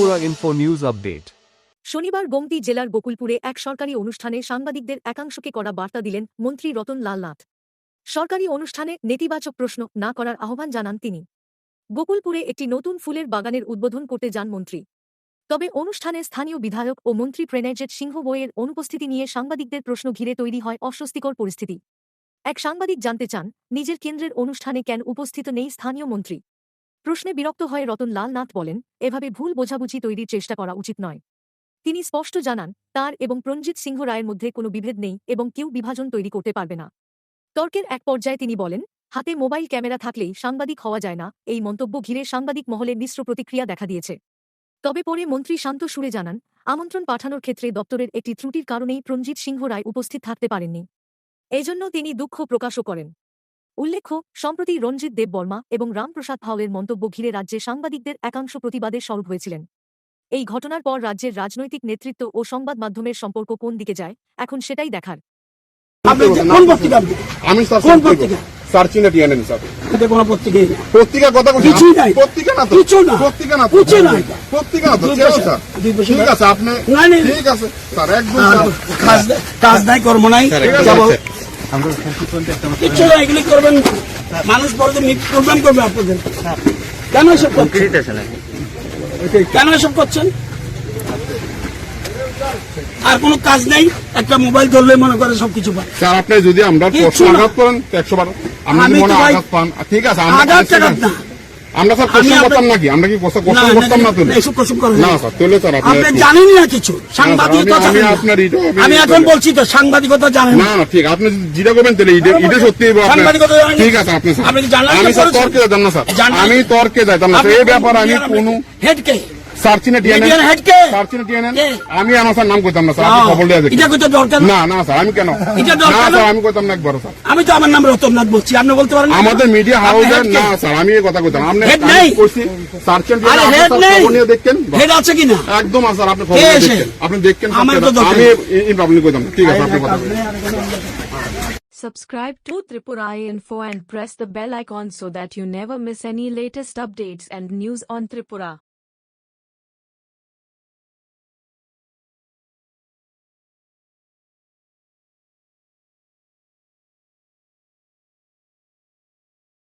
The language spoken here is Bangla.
Tripura info news update. শনিবার গোমতী জেলার বকুলপুরে এক সরকারি অনুষ্ঠানে সাংবাদিকদের একাংশকে করা বার্তা দিলেন মন্ত্রী রতন লাল নাথ। সরকারি অনুষ্ঠানে নেতিবাচক প্রশ্ন না করার আহ্বান জানান তিনি। বকুলপুরে একটি নতুন ফুলের বাগানের উদ্বোধন করতে যান মন্ত্রী। তবে অনুষ্ঠানে স্থানীয় বিধায়ক ও মন্ত্রী প্রণয়জিৎ সিংহ বইয়ের অনুপস্থিতি নিয়ে সাংবাদিকদের প্রশ্ন ঘিরে তৈরি হয় অস্বস্তিকর পরিস্থিতি। এক সাংবাদিক জানতে চান, নিজের কেন্দ্রের অনুষ্ঠানে কেন উপস্থিত নেই স্থানীয় মন্ত্রী। প্রশ্নে বিরক্ত হয়ে রতন লাল নাথ বলেন, এভাবে ভুল বোঝাবুঝি তৈরির চেষ্টা করা উচিত নয়। তিনি স্পষ্ট জানান, তার এবং প্রণজিৎ সিংহ রায়ের মধ্যে কোনো বিভেদ নেই এবং কেউ বিভাজন তৈরি করতে পারবে না। তর্কের এক পর্যায়ে তিনি বলেন, হাতে মোবাইল ক্যামেরা থাকলেই সাংবাদিক হওয়া যায় না। এই মন্তব্য ঘিরে সাংবাদিক মহলে মিশ্র প্রতিক্রিয়া দেখা দিয়েছে। তবে পরে মন্ত্রী শান্ত সুরে জানান, আমন্ত্রণ পাঠানোর ক্ষেত্রে দপ্তরের একটি ত্রুটির কারণেই প্রণজিৎ সিংহ রায় উপস্থিত থাকতে পারেননি। এজন্য তিনি দুঃখ প্রকাশও করেন। উল্লেখ্য, সম্প্রতি রঞ্জিত দেব বর্মা এবং রামপ্রসাদ ভাওয়ের মন্তব্য ঘিরে রাজ্যে সাংবাদিকদের একাংশ প্রতিবাদের সরব হয়েছিলেন। এই ঘটনার পর রাজ্যের রাজনৈতিক নেতৃত্ব ও সংবাদ মাধ্যমের সম্পর্ক কোন দিকে যায়, এখন সেটাই দেখার। আমি সার্চিং এ টিএনএন স্যার, এটা কোন পত্রিকা? পত্রিকা কথা বলছি, কিছুই নাই। পত্রিকা না তো, কিছু না, পত্রিকা না তো, কিছু না, পত্রিকা না তো। ঠিক আছে, আপনি ঠিক আছে স্যার, একদম কাজ নাই, কর্ম নাই, আমরা কিছু না, এগুলি করবেন। মানুষ পরে প্রোগ্রাম করবে আপনাদের। কেন এসব করছেন? কেন এসব করছেন? আর কোনো কাজ নাই, একটা মোবাইল ধরলে মনে করে সবকিছু পান। স্যার, আপনি যদি আমরা প্রশ্ন আঘাত করেন 100 বার, আমি মনে আঘাত পান। ঠিক আছে, আমরা স্যার কোশ্চেন করতাম নাকি? আমরা কি কোশ্চেন করতাম না? তুলে না স্যার, তুলে স্যার আপনি জানেনই না কিছু সাংবাদিকতা। আমি এখন বলছি তো সাংবাদিকতা জানেন না। ঠিক, আপনি যেটা করবেন তাহলে এটা সত্যি সাংবাদিকতা। ঠিক আছে, আপনি আমি স্যার তর্কে যেতাম না স্যার, আমি তর্কে যেতাম না এই ব্যাপারে। আমি কোনো হেডকে আমি আমার স্যার নাম করতাম না স্যার, আপনি খবর দেওয়া যায় না। না স্যার, আমি কেন? আমি করতাম না একবার স্যার। আমি তো আমার নাম রতননাথ বলছি, আপনি বলতে পারেন আমাদের মিডিয়া হাউসের না স্যার, আমি এই কথা করতাম। আপনি দেখতেন হেড আছে কিনা? একদম স্যার, আপনি খবর দেখেন, আপনি দেখেন, আমি ইনপাবলিক করতাম। ঠিক আছে, আপনি কথা Subscribe to Tripura Info and press the bell icon so that you never miss any latest updates and news on Tripura.